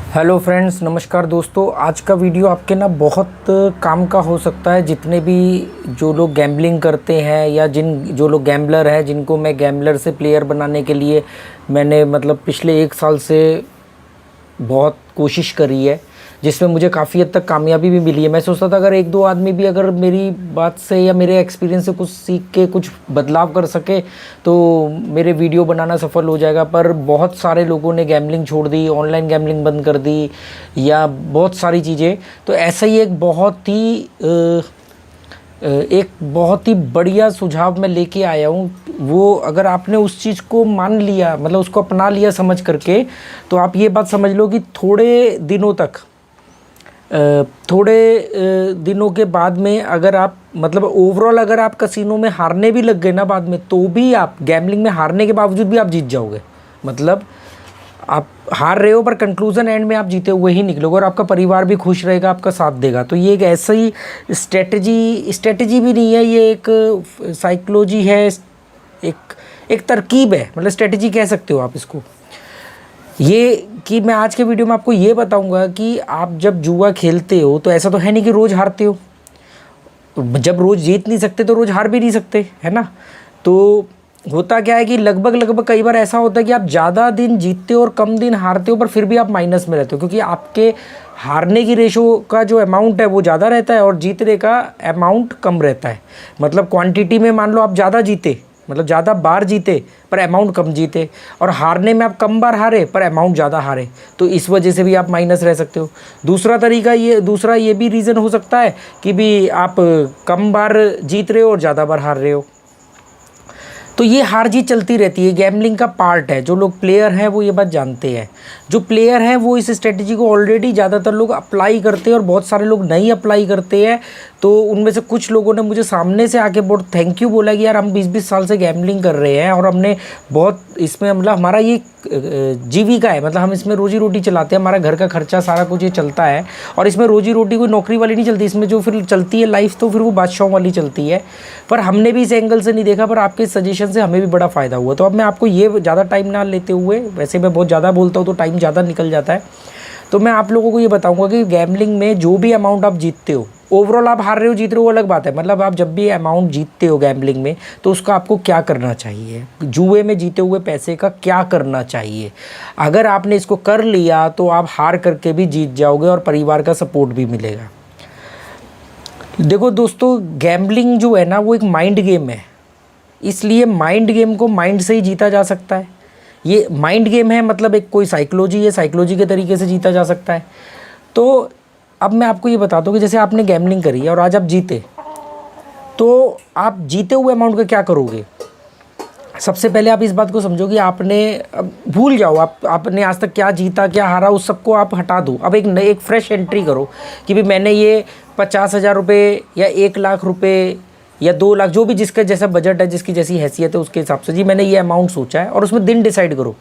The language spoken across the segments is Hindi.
हेलो फ्रेंड्स, नमस्कार दोस्तों। आज का वीडियो आपके ना बहुत काम का हो सकता है। जितने भी जो लोग गैम्बलिंग करते हैं या जो लोग गैम्बलर हैं, जिनको मैं गैम्बलर से प्लेयर बनाने के लिए मैंने पिछले 1 साल से बहुत कोशिश करी है, जिसमें मुझे काफ़ी हद तक कामयाबी भी मिली है। मैं सोचता था अगर एक दो आदमी भी अगर मेरी बात से या मेरे एक्सपीरियंस से कुछ सीख के कुछ बदलाव कर सके तो मेरे वीडियो बनाना सफल हो जाएगा। पर बहुत सारे लोगों ने गैम्बलिंग छोड़ दी, ऑनलाइन गैम्बलिंग बंद कर दी या बहुत सारी चीज़ें। तो ऐसा ही एक बहुत ही बढ़िया सुझाव मैं लेके आया हूँ। वो अगर आपने उस चीज़ को मान लिया, उसको अपना लिया समझ करके, तो आप ये बात समझ लो कि थोड़े दिनों के बाद में अगर आप ओवरऑल अगर आप कसिनो में हारने भी लग गए ना बाद में, तो भी आप गैम्बलिंग में हारने के बावजूद भी आप जीत जाओगे। आप हार रहे हो पर कंक्लूजन एंड में आप जीते हुए ही निकलोगे और आपका परिवार भी खुश रहेगा, आपका साथ देगा। तो ये एक ऐसा ही स्ट्रेटजी भी नहीं है, ये एक साइकोलॉजी है, एक तरकीब है, स्ट्रेटजी कह सकते हो आप इसको। ये कि मैं आज के वीडियो में आपको ये बताऊंगा कि आप जब जुआ खेलते हो तो ऐसा तो है नहीं कि रोज़ हारते हो। जब रोज़ जीत नहीं सकते तो रोज़ हार भी नहीं सकते, है ना। तो होता क्या है कि लगभग कई बार ऐसा होता है कि आप ज़्यादा दिन जीतते हो और कम दिन हारते हो, पर फिर भी आप माइनस में रहते हो, क्योंकि आपके हारने की रेशो का जो अमाउंट है वो ज़्यादा रहता है और जीतने का अमाउंट कम रहता है। क्वांटिटी में मान लो आप ज़्यादा जीते, ज़्यादा बार जीते पर अमाउंट कम जीते, और हारने में आप कम बार हारे पर अमाउंट ज़्यादा हारे, तो इस वजह से भी आप माइनस रह सकते हो। दूसरा ये भी रीज़न हो सकता है कि भी आप कम बार जीत रहे हो और ज़्यादा बार हार रहे हो। तो ये हार जीत चलती रहती है, गैम्बलिंग का पार्ट है। जो लोग प्लेयर हैं वो ये बात जानते हैं। जो प्लेयर हैं वो इस स्ट्रेटजी को ऑलरेडी ज़्यादातर लोग अप्लाई करते हैं और बहुत सारे लोग नहीं अप्लाई करते हैं। तो उनमें से कुछ लोगों ने मुझे सामने से आके बहुत थैंक यू बोला कि यार हम 20-20 साल से गैम्बलिंग कर रहे हैं और हमने बहुत इसमें हमारा ये जीविका है, हम इसमें रोजी रोटी चलाते हैं, हमारा घर का खर्चा सारा कुछ ये चलता है। और इसमें रोजी रोटी कोई नौकरी वाली नहीं चलती, इसमें जो फिर चलती है लाइफ तो फिर वो बादशाहों वाली चलती है। पर हमने भी इस एंगल से नहीं देखा, पर आपके सजेशन से हमें भी बड़ा फ़ायदा हुआ। तो अब मैं आपको ये ज़्यादा टाइम ना लेते हुए, वैसे मैं बहुत ज़्यादा बोलता हूँ तो टाइम ज़्यादा निकल जाता है, तो मैं आप लोगों को ये बताऊंगा कि गैम्बलिंग में जो भी अमाउंट आप जीतते हो, ओवरऑल आप हार रहे हो जीत रहे हो अलग बात है, आप जब भी अमाउंट जीतते हो गैम्बलिंग में तो उसका आपको क्या करना चाहिए, जुए में जीते हुए पैसे का क्या करना चाहिए। अगर आपने इसको कर लिया तो आप हार करके भी जीत जाओगे और परिवार का सपोर्ट भी मिलेगा। देखो दोस्तों, गैम्बलिंग जो है ना वो एक माइंड गेम है, इसलिए माइंड गेम को माइंड से ही जीता जा सकता है। ये माइंड गेम है, एक कोई साइकोलॉजी है, साइकोलॉजी के तरीके से जीता जा सकता है। तो अब मैं आपको ये बताता हूँ कि जैसे आपने गैम्बलिंग करी है और आज आप जीते, तो आप जीते हुए अमाउंट का क्या करोगे। सबसे पहले आप इस बात को समझो कि आपने, अब भूल जाओ आपने आज तक क्या जीता क्या हारा, उस सबको आप हटा दो। अब एक फ्रेश एंट्री करो कि भाई मैंने ये 50,000 रुपये या 1,00,000 रुपये या 2 लाख, जो भी जिसका जैसा बजट है, जिसकी जैसी हैसियत है, उसके हिसाब से जी मैंने ये अमाउंट सोचा है। और उसमें दिन डिसाइड करो,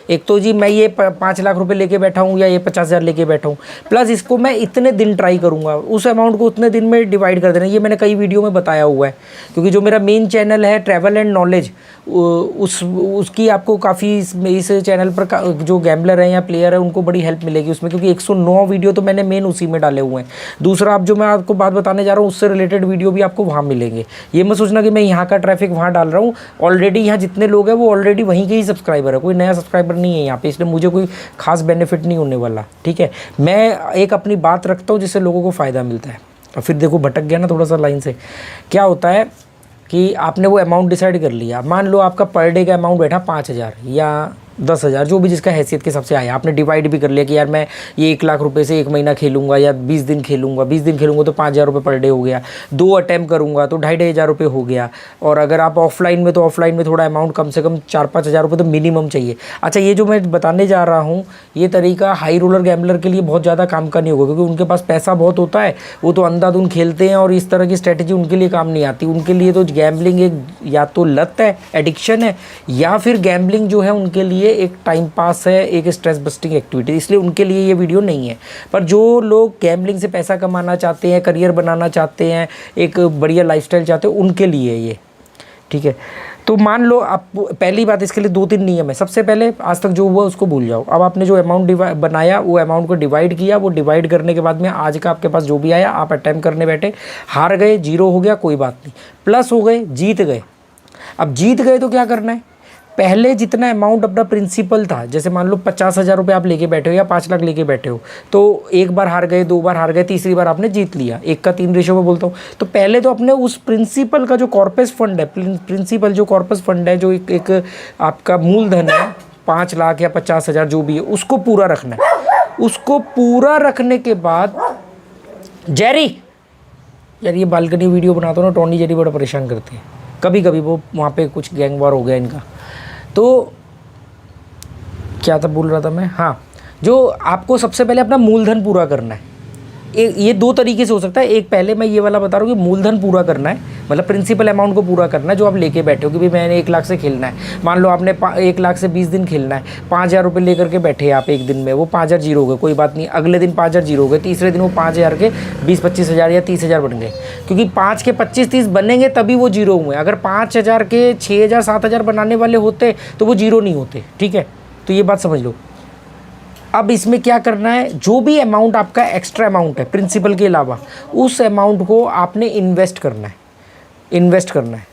एक तो जी मैं ये 5 लाख रुपए लेके बैठा हूँ या ये 50,000 लेके बैठा हूँ, प्लस इसको मैं इतने दिन ट्राई करूँगा, उस अमाउंट को उतने दिन में डिवाइड कर देना। ये मैंने कई वीडियो में बताया हुआ है, क्योंकि जो मेरा मेन चैनल है ट्रैवल एंड नॉलेज, उसकी आपको काफ़ी इस चैनल पर जो गैम्बलर हैं या प्लेयर है उनको बड़ी हेल्प मिलेगी उसमें, क्योंकि 109 वीडियो तो मैंने मेन उसी में डाले हुए हैं। दूसरा, अब जो मैं आपको बात बताने जा रहा हूँ उससे रिलेटेड वीडियो भी आपको वहाँ मिलेंगे। ये मत सोचना कि मैं यहाँ का ट्रैफिक वहाँ डाल रहा हूँ, ऑलरेडी यहाँ जितने लोग हैं वो ऑलरेडी वहीं के ही सब्सक्राइबर है, कोई नया सब्सक्राइबर नहीं है यहाँ पे, इसलिए मुझे कोई खास बेनिफिट नहीं होने वाला। ठीक है, मैं एक अपनी बात रखता हूँ जिससे लोगों को फ़ायदा मिलता है। और फिर देखो भटक गया ना थोड़ा सा लाइन से। क्या होता है कि आपने वो अमाउंट डिसाइड कर लिया, मान लो आपका पर डे का अमाउंट बैठा 5,000 या 10,000, जो भी जिसका हैसियत के हिसाब से आया। आपने डिवाइड भी कर लिया कि यार मैं ये 1,00,000 रुपये से 1 महीना खेलूंगा या 20 दिन खेलूंगा, 20 दिन खेलूंगा तो 5,000 रुपये पर डे हो गया, 2 अटैम्प्ट करूंगा तो 2,500 रुपये हो गया। और अगर आप ऑफलाइन में, तो ऑफलाइन में थोड़ा अमाउंट कम से कम 4-5 हज़ार रुपये तो मिनिमम चाहिए। अच्छा, ये जो मैं बताने जा रहा हूँ ये तरीका हाई रोलर गैम्बलर के लिए बहुत ज़्यादा काम का नहीं होगा, क्योंकि उनके पास पैसा बहुत होता है, वो तो अंधाधुंध खेलते हैं और इस तरह की स्ट्रैटेजी उनके लिए काम नहीं आती। उनके लिए तो गैम्बलिंग एक या तो लत है, एडिक्शन है, या फिर गैम्बलिंग जो है उनके लिए एक टाइम पास है, एक स्ट्रेस बस्टिंग एक्टिविटी, इसलिए उनके लिए ये वीडियो नहीं है। पर जो लोग गैम्बलिंग से पैसा कमाना चाहते हैं, करियर बनाना चाहते हैं, एक बढ़िया लाइफस्टाइल चाहते हैं, उनके लिए ये ठीक है। तो मान लो आप, पहली बात इसके लिए 2-3 नियम है। सबसे पहले आज तक जो हुआ उसको भूल जाओ। अब आपने जो अमाउंट बनाया वो अमाउंट को डिवाइड किया, वो डिवाइड करने के बाद में आज का आपके पास जो भी आया आप अटेम्प्ट करने बैठे, हार गए, जीरो हो गया, कोई बात नहीं, प्लस हो गए, जीत गए। अब जीत गए तो क्या करना है, पहले जितना अमाउंट अपना प्रिंसिपल था, जैसे मान लो 50,000 रुपये आप लेके बैठे हो या 5 लाख लेके बैठे हो, तो एक बार हार गए, 2 बार हार गए, तीसरी बार आपने जीत लिया, 1:3 रेशो में बोलता हूँ। तो पहले तो अपने उस प्रिंसिपल का जो कॉर्पस फंड है, प्रिंसिपल जो कॉर्पस फंड है, जो एक आपका मूलधन है 5 लाख या 50,000 जो भी है, उसको पूरा रखना है। उसको पूरा रखने के बाद जेरी, यार ये बालकनी वीडियो बनाता हूँ ना, टॉनी जेरी बड़ा परेशान करते हैं कभी कभी, वो वहाँ पे कुछ गैंग वार हो गया इनका। तो क्या था बोल रहा था मैं, हाँ, जो आपको सबसे पहले अपना मूलधन पूरा करना है। ये 2 तरीके से हो सकता है। एक पहले मैं ये वाला बता रहा हूँ कि मूलधन पूरा करना है, मतलब प्रिंसिपल अमाउंट को पूरा करना है जो आप लेके बैठे हो कि भाई मैंने 1 लाख से खेलना है। मान लो आपने 1 लाख से 20 दिन खेलना है, 5,000 रुपये लेकर के बैठे आप एक दिन में, वो 5,000 जीरो हो गए, कोई बात नहीं, अगले दिन 5,000 जीरो हो गए, तीसरे दिन वो 5,000 के 20-25,000 या 30,000 बन गए, क्योंकि 5 के 25-30 बनेंगे तभी वो जीरो हुए। अगर 5,000 के 6,000-7,000 बनाने वाले होते तो वो जीरो नहीं होते, ठीक है, तो ये बात समझ लो। अब इसमें क्या करना है, जो भी अमाउंट आपका एक्स्ट्रा अमाउंट है प्रिंसिपल के अलावा, उस अमाउंट को आपने इन्वेस्ट करना है, इन्वेस्ट करना है,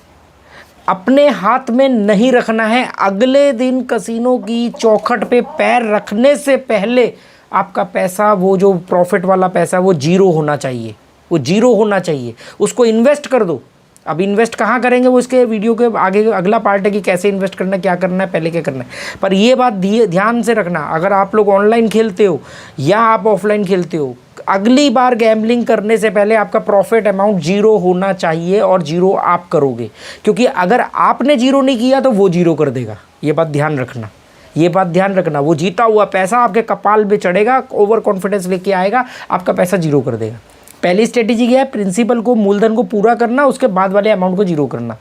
अपने हाथ में नहीं रखना है। अगले दिन कसिनो की चौखट पे पैर रखने से पहले आपका पैसा, वो जो प्रॉफिट वाला पैसा, वो जीरो होना चाहिए, वो जीरो होना चाहिए, उसको इन्वेस्ट कर दो। अब इन्वेस्ट कहाँ करेंगे वो इसके वीडियो के आगे अगला पार्ट है कि कैसे इन्वेस्ट करना है, क्या करना है, पहले क्या करना है। पर ये बात ध्यान से रखना, अगर आप लोग ऑनलाइन खेलते हो या आप ऑफलाइन खेलते हो, अगली बार गैम्बलिंग करने से पहले आपका प्रॉफिट अमाउंट जीरो होना चाहिए, और जीरो आप करोगे, क्योंकि अगर आपने जीरो नहीं किया तो वो जीरो कर देगा। ये बात ध्यान रखना, ये बात ध्यान रखना। वो जीता हुआ पैसा आपके कपाल पे चढ़ेगा, ओवर कॉन्फिडेंस लेके आएगा, आपका पैसा जीरो कर देगा। पहली स्ट्रेटेजी क्या है, प्रिंसिपल को, मूलधन को पूरा करना, उसके बाद वाले अमाउंट को जीरो करना।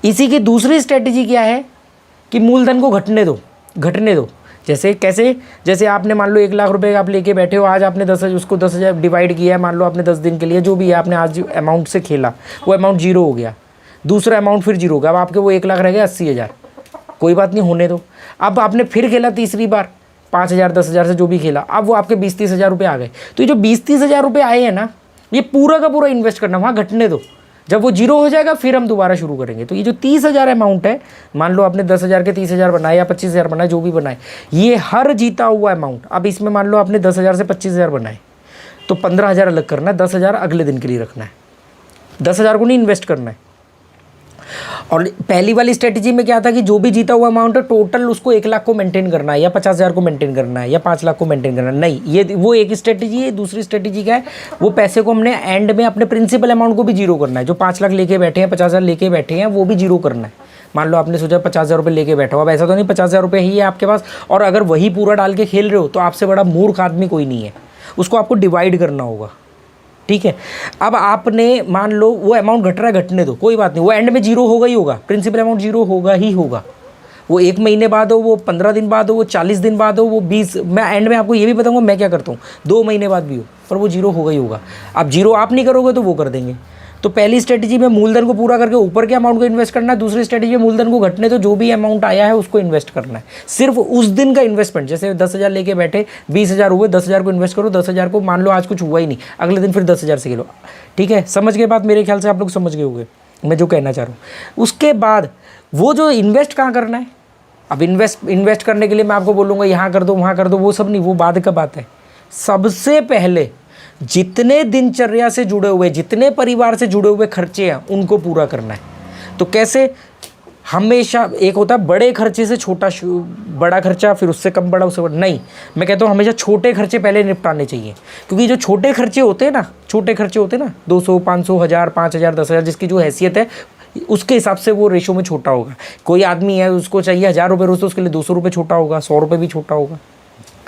इसी की दूसरी स्ट्रेटेजी क्या है कि मूलधन को घटने दो, घटने दो। जैसे कैसे, जैसे आपने मान लो 1 लाख रुपए आप लेके बैठे हो, आज आपने 10,000 उसको 10,000 डिवाइड किया है, मान लो आपने 10 दिन के लिए जो भी है आपने आज अमाउंट से खेला, वो अमाउंट जीरो हो गया, दूसरा अमाउंट फिर जीरो हो गया, अब आपके वो 1 लाख रह गए 80,000, कोई बात नहीं, होने दो। अब आपने फिर खेला तीसरी बार 5,000 10,000 से जो भी खेला, अब वो आपके 20-30 हज़ार रुपये आ गए। तो ये जो 20-30 हज़ार रुपये आए हैं ना, ये पूरा का पूरा इन्वेस्ट करना, वहाँ घटने दो। जब वो जीरो हो जाएगा फिर हम दोबारा शुरू करेंगे। तो ये जो 30,000 अमाउंट है, मान लो आपने 10,000 के 30,000 बनाए या 25,000 बनाए, जो भी बनाए, ये हर जीता हुआ अमाउंट। अब इसमें मान लो आपने 10,000 से 25,000 बनाए, तो 15,000 अलग करना है, 10,000 अगले दिन के लिए रखना है, 10,000 को नहीं इन्वेस्ट करना है। और पहली वाली स्ट्रेटजी में क्या था कि जो भी जीता हुआ अमाउंट है टोटल उसको 1 लाख को मेंटेन करना है, या 50,000 को मेंटेन करना है, या 5 लाख को मेंटेन करना है। नहीं, ये वो एक स्ट्रेटजी है। दूसरी स्ट्रेटजी क्या है, वो पैसे को हमने एंड में अपने प्रिंसिपल अमाउंट को भी जीरो करना है। जो 5 लाख लेके बैठे हैं, 50,000 लेके बैठे हैं, वो भी जीरो करना है। मान लो आपने सोचा 50,000 रुपये लेके बैठा हो, अब ऐसा तो नहीं 50,000 रुपये ही है आपके पास, और अगर वही पूरा डाल के खेल रहे हो तो आपसे बड़ा मूर्ख आदमी कोई नहीं है। उसको आपको डिवाइड करना होगा, ठीक है। अब आपने मान लो वो अमाउंट घट रहा है, घटने दो, कोई बात नहीं, वो एंड में जीरो होगा ही होगा, प्रिंसिपल अमाउंट जीरो होगा ही होगा। वो 1 महीने बाद हो, वो 15 दिन बाद हो, वो 40 दिन बाद हो, वो 20, मैं एंड में आपको ये भी बताऊंगा मैं क्या करता हूँ, 2 महीने बाद भी हो, पर वो जीरो होगा ही होगा। अब जीरो आप नहीं करोगे तो वो कर देंगे। तो पहली स्ट्रेटजी में मूलधन को पूरा करके ऊपर के अमाउंट को इन्वेस्ट करना है, दूसरी स्ट्रेटजी में मूलधन को घटने तो जो भी अमाउंट आया है उसको इन्वेस्ट करना है। सिर्फ उस दिन का इन्वेस्टमेंट, जैसे 10,000 लेके बैठे, 20,000 हुए, 10,000 को इन्वेस्ट करो, 10,000 को मान लो आज कुछ हुआ ही नहीं, अगले दिन फिर 10,000 से खेलो, ठीक है। समझ गए बात, मेरे ख्याल से आप लोग समझ गए होंगे मैं जो कहना चाह रहा हूँ। उसके बाद वो जो इन्वेस्ट कहाँ करना है, अब इन्वेस्ट करने के लिए मैं आपको बोलूँगा यहाँ कर दो वहाँ कर दो, वो सब नहीं, वो बाद का बात है। सबसे पहले जितने दिनचर्या से जुड़े हुए, जितने परिवार से जुड़े हुए खर्चे हैं उनको पूरा करना है। तो कैसे, हमेशा एक होता है बड़े खर्चे से छोटा बड़ा खर्चा, फिर उससे कम बड़ा, उससे बड़ा, नहीं, मैं कहता हूँ हमेशा छोटे खर्चे पहले निपटाने चाहिए। क्योंकि जो छोटे खर्चे होते हैं ना, छोटे खर्चे होते हैं ना, 200, 500, 1000, 5,000, 10,000, जिसकी जो हैसियत है उसके हिसाब से वो रेशो में छोटा होगा। कोई आदमी है उसको चाहिए 1,000 रुपये रोज़, तो उसके लिए 200 रुपये छोटा होगा, 100 रुपये भी छोटा होगा,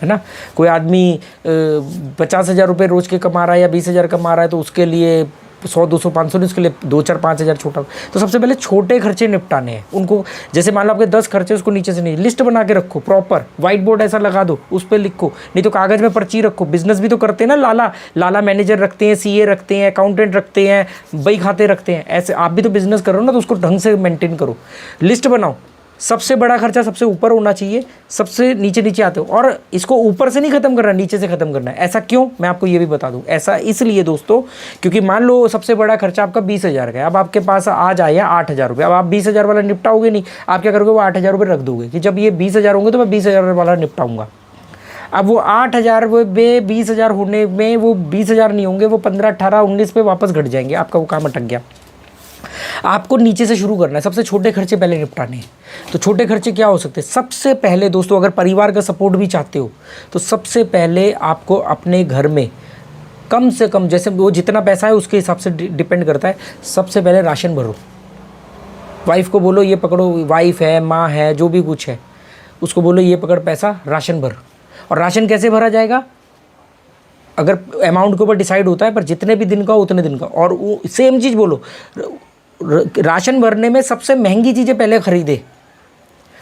है ना। कोई आदमी 50,000 रुपये रोज़ के कमा रहा है या 20,000 कमा रहा है, तो उसके लिए 100 200 500 नहीं, उसके लिए 2 4 5 हज़ार छोटा। तो सबसे पहले छोटे खर्चे निपटाने हैं उनको। जैसे मान लो आपके 10 खर्चे, उसको नीचे से नहीं, लिस्ट बना के रखो प्रॉपर, व्हाइट बोर्ड ऐसा लगा दो, उस पर लिखो, नहीं तो कागज़ में पर्ची रखो। बिजनेस भी तो करते हैं ना, लाला लाला मैनेजर रखते हैं, सीए रखते हैं, अकाउंटेंट रखते हैं, बही खाते रखते हैं, ऐसे आप भी तो बिजनेस करो ना, तो उसको ढंग से मेंटेन करो, लिस्ट बनाओ। सबसे बड़ा खर्चा सबसे ऊपर होना चाहिए, सबसे नीचे नीचे आते हो, और इसको ऊपर से नहीं खत्म करना, नीचे से खत्म करना है। ऐसा क्यों, मैं आपको ये भी बता दूं। ऐसा इसलिए दोस्तों, क्योंकि मान लो सबसे बड़ा खर्चा आपका 20,000 का है, अब आपके पास आज आया 8,000 रुपये, अब आप 20,000 वाला निपटाओगे नहीं, आप क्या करोगे, वो 8,000 रुपये रख दोगे कि जब ये 20,000 होंगे तो मैं 20,000 वाला निपटाऊंगा। अब वो 8,000 में 20,000 होने में वो 20,000 नहीं होंगे, वो 15 18 19 पे वापस घट जाएंगे, आपका वो काम अटक गया। आपको नीचे से शुरू करना है, सबसे छोटे खर्चे पहले निपटाने हैं। तो छोटे खर्चे क्या हो सकते हैं, सबसे पहले दोस्तों, अगर परिवार का सपोर्ट भी चाहते हो तो सबसे पहले आपको अपने घर में कम से कम, जैसे वो जितना पैसा है उसके हिसाब से डिपेंड करता है, सबसे पहले राशन भरो। वाइफ को बोलो ये पकड़ो, वाइफ है, माँ है, जो भी कुछ है, उसको बोलो ये पकड़ पैसा, राशन भर। और राशन कैसे भरा जाएगा, अगर अमाउंट के ऊपर डिसाइड होता है, पर जितने भी दिन का उतने दिन का। और वो सेम चीज़ बोलो, राशन भरने में सबसे महंगी चीज़ें पहले खरीदे,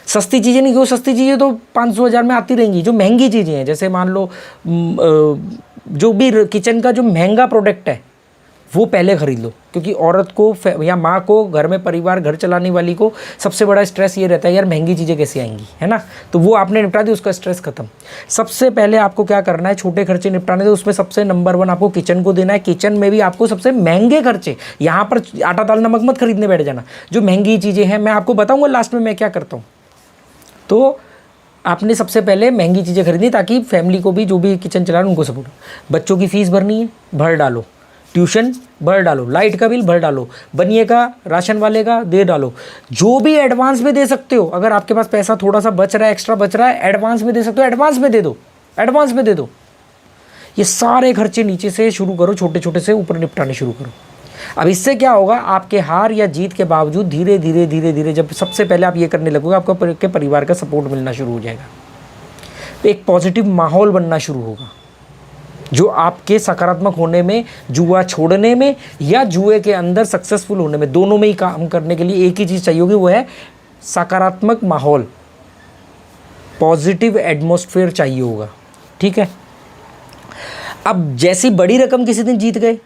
सस्ती चीज़ें नहीं, क्यों, सस्ती चीज़ें तो 500 हज़ार में आती रहेंगी। जो महंगी चीज़ें हैं, जैसे मान लो जो भी किचन का जो महंगा प्रोडक्ट है वो पहले खरीद लो, क्योंकि औरत को या माँ को, घर में परिवार, घर चलाने वाली को सबसे बड़ा स्ट्रेस ये रहता है, यार महंगी चीज़ें कैसे आएंगी, है ना। तो वो आपने निपटा दी, उसका स्ट्रेस खत्म। सबसे पहले आपको क्या करना है, छोटे खर्चे निपटाने, तो उसमें सबसे नंबर 1 आपको किचन को देना है। किचन में भी आपको सबसे महंगे खर्चे, यहाँ पर आटा दाल नमक मत खरीदने बैठ जाना, जो महंगी चीज़ें हैं मैं आपको बताऊँगा लास्ट में मैं क्या करता हूँ। तो आपने सबसे पहले महंगी चीज़ें खरीदनी, ताकि फैमिली को भी, जो भी किचन चला रहे हैं उनको सपोर्ट। बच्चों की फ़ीस भरनी है, भर डालो। ट्यूशन भर डालो, लाइट का बिल भर डालो, बनिए का, राशन वाले का दे डालो। जो भी एडवांस में दे सकते हो, अगर आपके पास पैसा थोड़ा सा बच रहा है, एक्स्ट्रा बच रहा है, एडवांस में दे सकते हो, एडवांस में दे दो, एडवांस में दे दो। ये सारे खर्चे नीचे से शुरू करो, छोटे छोटे से ऊपर निपटाने शुरू करो। अब इससे क्या होगा, आपके हार या जीत के बावजूद धीरे धीरे धीरे धीरे, जब सबसे पहले आप ये करने लगोगे, आपको परिवार का सपोर्ट मिलना शुरू हो जाएगा, तो एक पॉजिटिव माहौल बनना शुरू होगा, जो आपके सकारात्मक होने में, जुआ छोड़ने में या जुए के अंदर सक्सेसफुल होने में, दोनों में ही काम करने के लिए एक ही चीज़ चाहिए होगी, वो है सकारात्मक माहौल, पॉजिटिव एटमॉस्फेयर चाहिए होगा। ठीक है। अब जैसी बड़ी रकम किसी दिन जीत गए,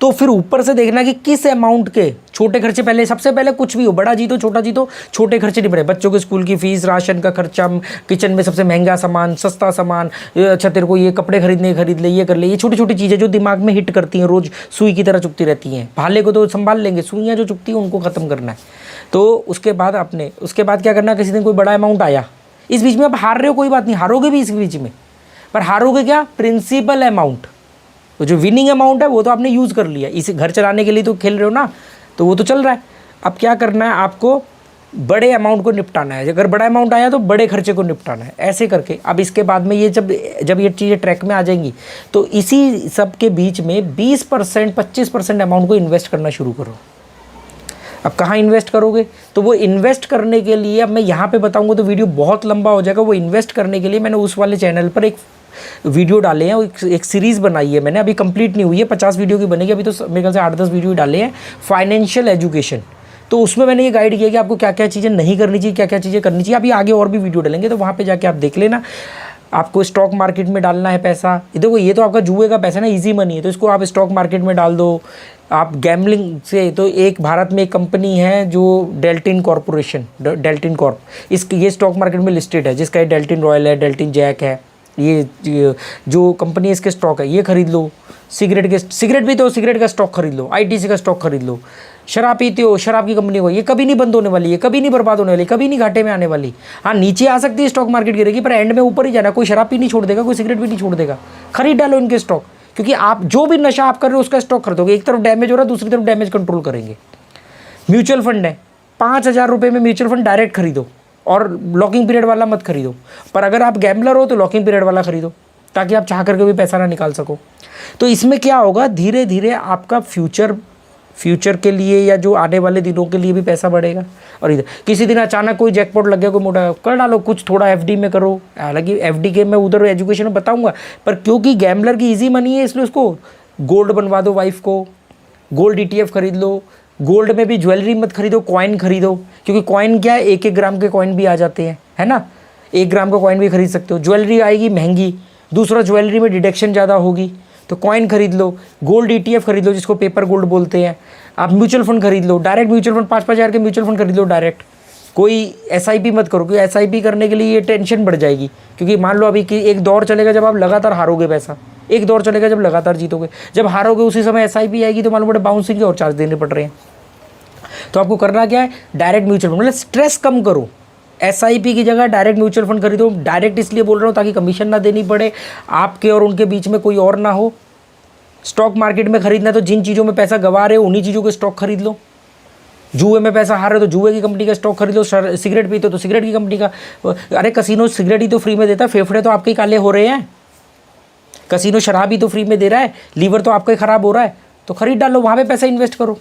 तो फिर ऊपर से देखना कि किस अमाउंट के छोटे खर्चे, पहले सबसे पहले कुछ भी हो, बड़ा जीतो छोटा जीतो, छोटे खर्चे निपटे। बच्चों के स्कूल की फीस, राशन का खर्चा, किचन में सबसे महंगा सामान, सस्ता सामान, अच्छा तेरे को ये कपड़े खरीदने, खरीद ले, ये कर ले। ये छोटी छोटी चीज़ें जो दिमाग में हिट करती हैं, रोज़ सुई की तरह चुभती रहती हैं। भाले को तो संभाल लेंगे, सुइयाँ जो चुभती हैं उनको ख़त्म करना है। तो उसके बाद क्या करना, किसी दिन कोई बड़ा अमाउंट आया, इस बीच में आप हार रहे हो, कोई बात नहीं, हारोगे भी इस बीच में, पर हारोगे क्या, प्रिंसिपल अमाउंट। तो जो विनिंग अमाउंट है वो तो आपने यूज़ कर लिया, इसे घर चलाने के लिए तो खेल रहे हो ना, तो वो तो चल रहा है। अब क्या करना है, आपको बड़े अमाउंट को निपटाना है। अगर बड़ा अमाउंट आया तो बड़े खर्चे को निपटाना है, ऐसे करके। अब इसके बाद में ये जब ये चीज़ें ट्रैक में आ जाएंगी, तो इसी सब के बीच में 20% 25% अमाउंट को इन्वेस्ट करना शुरू करो। अब कहाँ इन्वेस्ट करोगे, तो वो इन्वेस्ट करने के लिए, अब मैं यहाँ पे बताऊँगा तो वीडियो बहुत लंबा हो जाएगा। वो इन्वेस्ट करने के लिए मैंने उस वाले चैनल पर एक वीडियो डाले हैं, एक सीरीज़ बनाई है मैंने, अभी कंप्लीट नहीं हुई है, 50 वीडियो की बनेगी, अभी तो मेरे ख्याल से 8-10 वीडियो डाले हैं, फाइनेंशियल एजुकेशन। तो उसमें मैंने ये गाइड किया कि आपको क्या क्या चीज़ें नहीं करनी चाहिए, क्या क्या चीज़ें करनी चाहिए। अभी आगे और भी वीडियो डालेंगे, तो वहाँ पे जाके आप देख लेना। आपको स्टॉक मार्केट में डालना है पैसा, देखो ये तो आपका जुए का पैसा ना, इजी मनी है, तो इसको आप स्टॉक मार्केट में डाल दो। आप गैम्बलिंग से, तो एक भारत में एक कंपनी है जो डेल्टिन कॉर्पोरेशन, डेल्टिन कॉर्प, ये स्टॉक मार्केट में लिस्टेड है, जिसका डेल्टिन रॉयल है, डेल्टिन जैक है, ये जो कंपनी इसके स्टॉक है ये खरीद लो। सिगरेट भी तो सिगरेट का स्टॉक खरीद लो, आईटीसी का स्टॉक खरीद लो। शराब पीते हो, शराब की कंपनी हो, ये कभी नहीं बंद होने वाली, ये कभी नहीं बर्बाद होने वाली, कभी नहीं घाटे में आने वाली। हाँ नीचे आ सकती है, स्टॉक मार्केट गिरेगी, पर एंड में ऊपर ही जाना। कोई शराब भी नहीं छोड़ देगा, कोई सिगरेट भी नहीं छोड़ देगा। खरीद डालो इनके स्टॉक, क्योंकि आप जो भी नशा आप कर रहे हो उसका स्टॉक खरीदोगे, एक तरफ डैमेज हो रहा है, दूसरी तरफ डैमेज कंट्रोल करेंगे। म्यूचुअल फंड है, 5,000 रुपये में म्यूचुअल फंड डायरेक्ट खरीदो, और लॉकिंग पीरियड वाला मत खरीदो। पर अगर आप गैम्बलर हो तो लॉकिंग पीरियड वाला खरीदो, ताकि आप चाह करके भी पैसा ना निकाल सको। तो इसमें क्या होगा, धीरे धीरे आपका फ्यूचर के लिए या जो आने वाले दिनों के लिए भी पैसा बढ़ेगा। और इधर किसी दिन अचानक कोई जैकपॉट लग गया, कोई मोटा, कर डालो कुछ, थोड़ा एफडी में करो। हालांकि एफडी के मैं उधर एजुकेशन में बताऊंगा, पर क्योंकि गैम्बलर की इजी मनी है, इसलिए उसको गोल्ड बनवा दो वाइफ को, गोल्ड ETF खरीद लो। गोल्ड में भी ज्वेलरी मत खरीदो, कॉइन खरीदो, क्योंकि कॉइन क्या है, 1-1 ग्राम के कॉइन भी आ जाते हैं, है ना। 1 ग्राम का कॉइन भी खरीद सकते हो। ज्वेलरी आएगी महंगी, दूसरा ज्वेलरी में डिडक्शन ज़्यादा होगी, तो कॉइन खरीद लो। गोल्ड ETF खरीद लो, जिसको पेपर गोल्ड बोलते हैं। आप म्यूचुअल फंड खरीद लो, डायरेक्ट म्यूचुअल फंड 5-5 हज़ार के म्यूचुअल फंड खरीद लो डायरेक्ट। कोई SIP मत करो, क्योंकि SIP करने के लिए ये टेंशन बढ़ जाएगी, क्योंकि मान लो अभी कि एक दौर चलेगा जब आप लगातार हारोगे पैसा, एक दौर चलेगा जब लगातार जीतोगे, जब हारोगे उसी समय SIP आएगी तो मालूम पड़े बाउंसिंग के और चार्ज देने पड़ रहे हैं। तो आपको करना क्या है, डायरेक्ट म्यूचुअल फंड, मतलब स्ट्रेस कम करो। SIP की जगह डायरेक्ट म्यूचुअल फंड खरीदो। डायरेक्ट इसलिए बोल रहा हूँ ताकि कमीशन ना देनी पड़े, आपके और उनके बीच में कोई और ना हो। स्टॉक मार्केट में खरीदना है तो जिन चीज़ों में पैसा गंवा रहे हो उन्हीं चीज़ों के स्टॉक खरीद लो। जुए में पैसा हार रहे हो तो जुए की कंपनी का स्टॉक खरीद लो। सिगरेट पीते हो तो सिगरेट की कंपनी का। अरे कसिनो सिगरेट ही तो फ्री में देता है, फेफड़े तो आपके ही काले हो रहे हैं। कसिनो शराब ही तो फ्री में दे रहा है, लीवर तो आपका ही ख़राब हो रहा है, तो खरीद डालो, वहाँ पे पैसा इन्वेस्ट करो।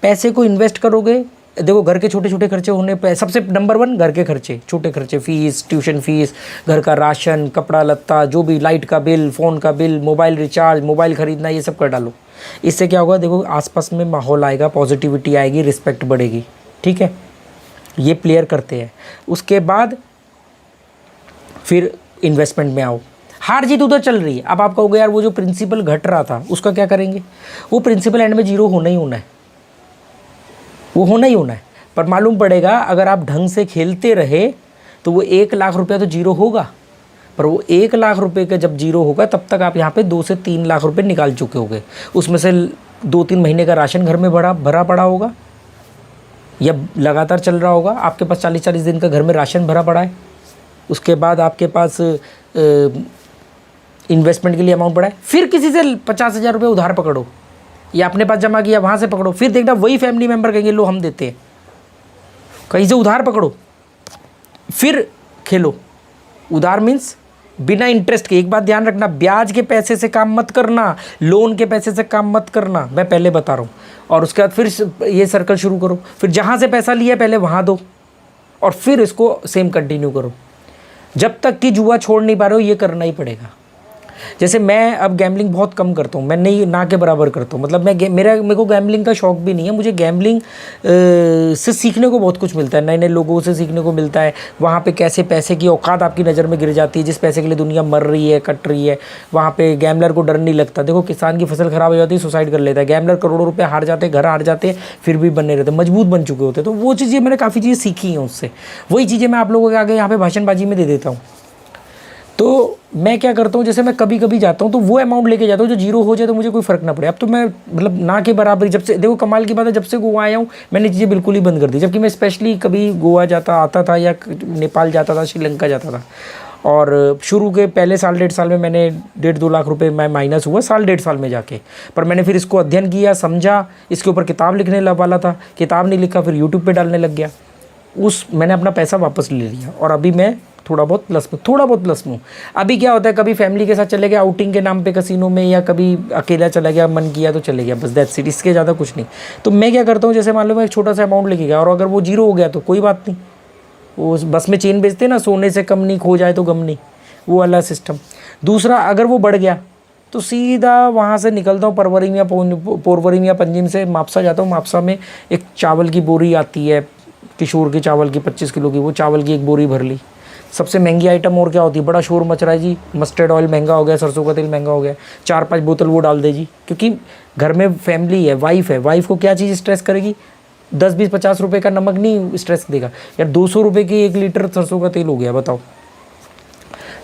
पैसे को इन्वेस्ट करोगे, देखो घर के छोटे छोटे खर्चे होने पे सबसे नंबर 1 घर के खर्चे, छोटे खर्चे, फीस, ट्यूशन फीस, घर का राशन, कपड़ा लत्ता, जो भी, लाइट का बिल, फ़ोन का बिल, मोबाइल रिचार्ज, मोबाइल ख़रीदना, ये सब कर डालो। इससे क्या होगा, देखो आसपास में माहौल आएगा, पॉजिटिविटी आएगी, रिस्पेक्ट बढ़ेगी। ठीक है, ये प्लेयर करते हैं। उसके बाद फिर इन्वेस्टमेंट में आओ। हार जीत उधर चल रही है, अब आप कहोगे यार वो जो प्रिंसिपल घट रहा था उसका क्या करेंगे। वो प्रिंसिपल एंड में 0 होना ही होना है, वो होना ही होना है। पर मालूम पड़ेगा अगर आप ढंग से खेलते रहे तो वो 1 लाख रुपया तो 0 होगा, पर वो 1 लाख रुपए का जब 0 होगा तब तक आप यहाँ पे 2 से 3 लाख रुपए निकाल चुके होगे। उसमें से 2-3 महीने का राशन घर में भरा पड़ा होगा, या लगातार चल रहा होगा। आपके पास 40-40 दिन का घर में राशन भरा पड़ा है। उसके बाद आपके पास इन्वेस्टमेंट के लिए अमाउंट पड़ा है। फिर किसी से 50,000 रुपये उधार पकड़ो, या अपने पास जमा किया वहाँ से पकड़ो, फिर देखना वही फैमिली मेम्बर कहेंगे लो हम देते हैं। कहीं से उधार पकड़ो, फिर खेलो। उधार मीन्स बिना इंटरेस्ट के। एक बात ध्यान रखना, ब्याज के पैसे से काम मत करना, लोन के पैसे से काम मत करना, मैं पहले बता रहा हूँ। और उसके बाद फिर ये सर्कल शुरू करो, फिर जहाँ से पैसा लिया पहले वहाँ दो, और फिर इसको सेम कंटिन्यू करो। जब तक कि जुआ छोड़ नहीं पा रहे हो, ये करना ही पड़ेगा। जैसे मैं अब गैम्बलिंग बहुत कम करता हूँ, मैं नहीं, ना के बराबर करता हूँ। मतलब मेरे को गैम्बलिंग का शौक़ भी नहीं है। मुझे गैम्बलिंग से सीखने को बहुत कुछ मिलता है, नए नए लोगों से सीखने को मिलता है। वहाँ पे कैसे पैसे की औकात आपकी नज़र में गिर जाती है, जिस पैसे के लिए दुनिया मर रही है, कट रही है, वहाँ पे गैम्बलर को डर नहीं लगता। देखो किसान की फसल ख़राब हो जाती है, सुसाइड कर लेता है। गैम्बलर करोड़ों रुपये हार जाते, घर हार जाते, फिर भी बने रहते, मजबूत बन चुके होते। तो वो चीज़ें मैंने काफ़ी चीज़ें सीखी हैं उससे। वही चीज़ें मैं आप लोगों के आगे यहाँ पे भाषणबाजी में दे देता हूँ। तो मैं क्या करता हूँ, जैसे मैं कभी कभी जाता हूँ तो वो अमाउंट लेके जाता हूँ जो 0 हो जाए तो मुझे कोई फ़र्क ना पड़े। अब तो मैं मतलब ना के बराबर, जब से देखो कमाल की बात है, जब से गोवा आया हूँ मैंने चीज़ें बिल्कुल ही बंद कर दी। जबकि मैं स्पेशली कभी गोवा आता था, या नेपाल जाता था, श्रीलंका जाता था। और शुरू के पहले 1.5 साल में मैंने 1.5-2 लाख रुपए मैं माइनस हुआ, 1.5 साल में जाके। पर मैंने फिर इसको अध्ययन किया, समझा, इसके ऊपर किताब लिखने वाला था, किताब नहीं लिखा, फिर यूट्यूब पे डालने लग गया। मैंने अपना पैसा वापस ले लिया, और अभी मैं थोड़ा बहुत प्लस में हूँ। अभी क्या होता है, कभी फैमिली के साथ चले गए आउटिंग के नाम पे कसिनो में, या कभी अकेला चला गया, मन किया तो चले गया, बस दैट्स इट, इसके ज़्यादा कुछ नहीं। तो मैं क्या करता हूँ, जैसे मान लो मैं एक छोटा सा अमाउंट लेके गया और अगर वो 0 हो गया तो कोई बात नहीं, वो बस में चेन बेचते ना, सोने से कम नहीं, खो जाए तो गम नहीं, वो वाला सिस्टम। दूसरा, अगर वो बढ़ गया तो सीधा वहाँ से निकलता हूँ पोरवरिम या पंजिम से मापसा जाता हूँ। मापसा में एक चावल की बोरी आती है, किशोर के चावल की 25 किलो की, वो चावल की एक बोरी भर ली। सबसे महंगी आइटम और क्या होती है, बड़ा शोर मच रहा है जी, मस्टर्ड ऑयल महंगा हो गया, सरसों का तेल महंगा हो गया, 4-5 बोतल वो डाल दे जी। क्योंकि घर में फैमिली है, वाइफ को क्या चीज़ स्ट्रेस करेगी, 10-20-50 रुपये का नमक नहीं स्ट्रेस देगा यार। 200 रुपये की 1 लीटर सरसों का तेल हो गया, बताओ।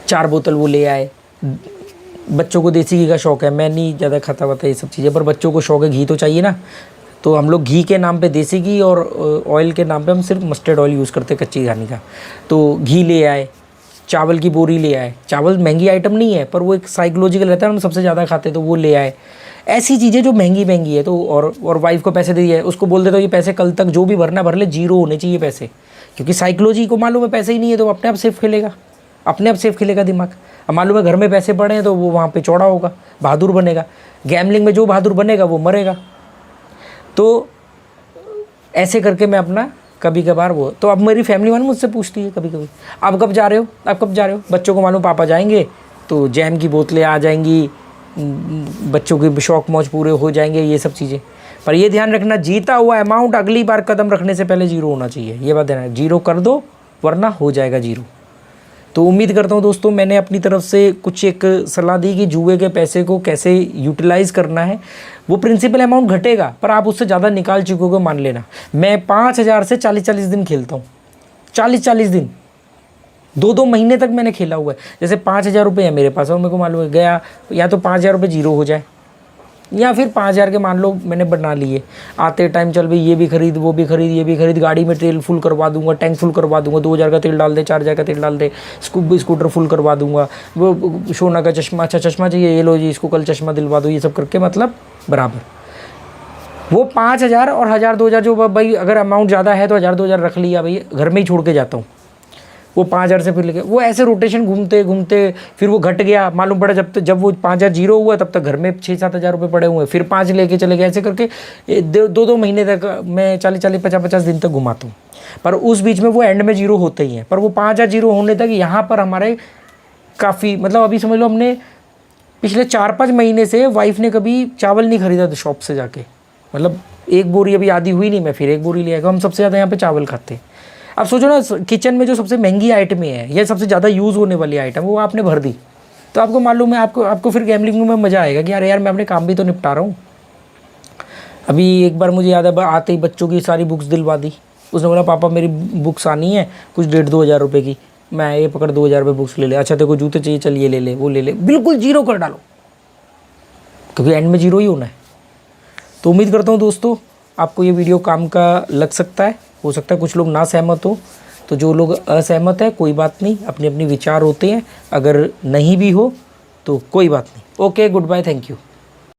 4 बोतल वो ले आए। बच्चों को देसी घी का शौक़ है, मैं नहीं ज़्यादा खाता वाता ये सब चीज़ें, पर बच्चों को शौक़ है, घी तो चाहिए ना। तो हम लोग घी के नाम पे देसी घी, और ऑयल के नाम पे हम सिर्फ मस्टर्ड ऑयल यूज़ करते हैं, कच्ची घानी का। तो घी ले आए, चावल की बोरी ले आए। चावल महंगी आइटम नहीं है, पर वो एक साइकोलॉजिकल रहता है, हम सबसे ज़्यादा खाते, तो वो ले आए। ऐसी चीज़ें जो महंगी है। तो और वाइफ को पैसे दे दिए, उसको बोल देता हूँ ये पैसे कल तक जो भी भरना भर ले, 0 होने चाहिए पैसे। क्योंकि साइकोलॉजी को मालूम है पैसे ही नहीं है, तो अपने आप सेफ खेलेगा, अपने आप सेफ खेलेगा दिमाग। अब मालूम है घर में पैसे पड़े हैं तो वो वहाँ पे चौड़ा होगा, बहादुर बनेगा। गैम्बलिंग में जो बहादुर बनेगा वो मरेगा। तो ऐसे करके मैं अपना कभी कभार वो, तो अब मेरी फैमिली वाले मुझसे पूछती है कभी कभी, आप कब जा रहे हो, बच्चों को मालूम पापा जाएंगे तो जैम की बोतलें आ जाएंगी, बच्चों के शौक मौज पूरे हो जाएंगे, ये सब चीज़ें। पर ये ध्यान रखना, जीता हुआ अमाउंट अगली बार कदम रखने से पहले जीरो होना चाहिए, ये बात ध्यान, जीरो कर दो वरना हो जाएगा जीरो। तो उम्मीद करता हूँ दोस्तों मैंने अपनी तरफ से कुछ एक सलाह दी कि जुए के पैसे को कैसे यूटिलाइज़ करना है। वो प्रिंसिपल अमाउंट घटेगा पर आप उससे ज़्यादा निकाल चुकोगे, मान लेना। मैं 5,000 से 40-40 दिन खेलता हूँ, 40-40 दिन, 2-2 महीने तक मैंने खेला हुआ है। जैसे 5,000 रुपये है मेरे पास और मेरे को मालूम है गया, या तो 5,000 रुपये जीरो हो जाए, या फिर 5,000 के मान लो मैंने बना लिए, आते टाइम चल भाई ये भी खरीद वो भी खरीद ये भी खरीद, गाड़ी में तेल फुल करवा दूंगा, टैंक फुल करवा दूंगा, 2,000 का तेल डाल दे, 4,000 का तेल डाल दे, स्कूटर फुल करवा दूंगा, वो सोना का चश्मा, अच्छा चश्मा चाहिए ये लो जी, इसको कल चश्मा दिलवा दो, ये सब करके मतलब बराबर। वो 5,000 और 1,000-2,000 जो भाई अगर अमाउंट ज़्यादा है तो 1,000-2,000 रख लिया भाई, घर में ही छोड़ के जाता हूँ। वो 5,000 से फिर लेके वो ऐसे रोटेशन घूमते घूमते फिर वो घट गया, मालूम पड़ा जब वो 5,000 जीरो हुआ तब तक घर में 6-7 हज़ार रुपये पड़े हुए हैं, फिर 5 लेके चले गए, ऐसे करके 2-2 महीने तक मैं 40-40 50-50 दिन तक घुमाता हूँ। पर उस बीच में वो एंड में जीरो होते ही हैं। पर वो 5,000 जीरो होने तक यहाँ पर हमारे काफ़ी, मतलब अभी समझ लो हमने पिछले 4-5 महीने से वाइफ ने कभी चावल नहीं खरीदा था शॉप से जाके, मतलब एक बोरी अभी आधी हुई नहीं, मैं फिर एक बोरी ले आएगा। हम सबसे ज़्यादा यहाँ पे चावल खाते हैं। अब सोचो ना, किचन में जो सबसे महंगी आइटम है या सबसे ज़्यादा यूज़ होने वाली आइटम वो आपने भर दी, तो आपको मालूम है आपको फिर गैम्बलिंग में मज़ा आएगा कि यार मैं अपने काम भी तो निपटा रहा हूँ। अभी एक बार मुझे याद है, आते ही बच्चों की सारी बुक्स दिलवा दी। उसने बोला पापा मेरी बुक्स आनी है कुछ 1,500-2 हज़ार रुपये की, मैं ये पकड़ 2,000 रुपये बुक्स ले ले, अच्छा तेरे को जूते चाहिए चल ये ले ले वो ले ले, बिल्कुल जीरो कर डालो, क्योंकि एंड में जीरो ही होना है। तो उम्मीद करता हूँ दोस्तों आपको ये वीडियो काम का लग सकता है। हो सकता है कुछ लोग ना सहमत हो, तो जो लोग असहमत है कोई बात नहीं, अपने अपने विचार होते हैं, अगर नहीं भी हो तो कोई बात नहीं। Okay, good bye, thank you.